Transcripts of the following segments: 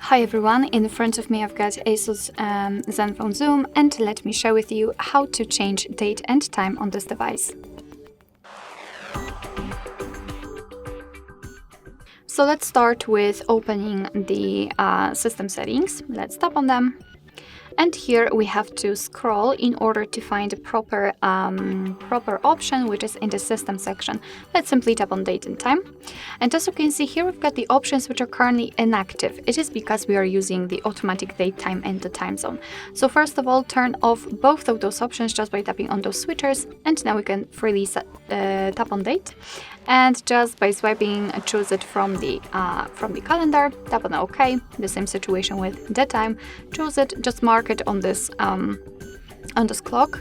Hi everyone, in front of me I've got ASUS ZenFone Zoom, and let me share with you how to change date and time on this device. So let's start with opening the system settings. Let's tap on them. And here we have to scroll in order to find a proper option, which is in the system section. Let's simply tap on date and time. And as you can see here, we've got the options which are currently inactive. It is because we are using the automatic date time and the time zone. So first of all, turn off both of those options just by tapping on those switchers. And now we can freely tap on date. And just by swiping, choose it from the calendar, tap on OK. The same situation with the time. Choose it, just mark it on this clock,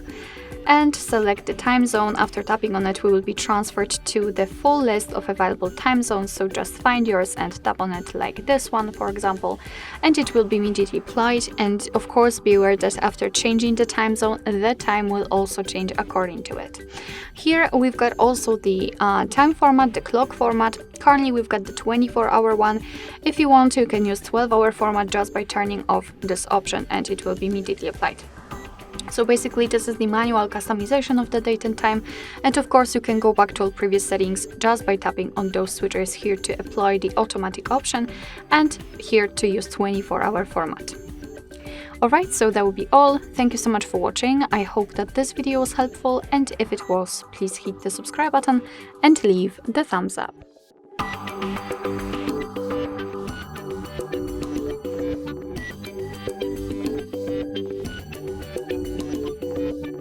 and select the time zone. After tapping on it, we will be transferred to the full list of available time zones. So just find yours and tap on it, like this one, for example, and it will be immediately applied. And of course, be aware that after changing the time zone, the time will also change according to it. Here we've got also the time format, the clock format. Currently we've got the 24-hour one. If you want to, you can use 12-hour format just by turning off this option, and it will be immediately applied. So basically this is the manual customization of the date and time, and of course you can go back to all previous settings just by tapping on those switchers here to apply the automatic option, and here to use 24-hour format. Alright, so that will be all. Thank you so much for watching. I hope that this video was helpful, and if it was, please hit the subscribe button and leave the thumbs up.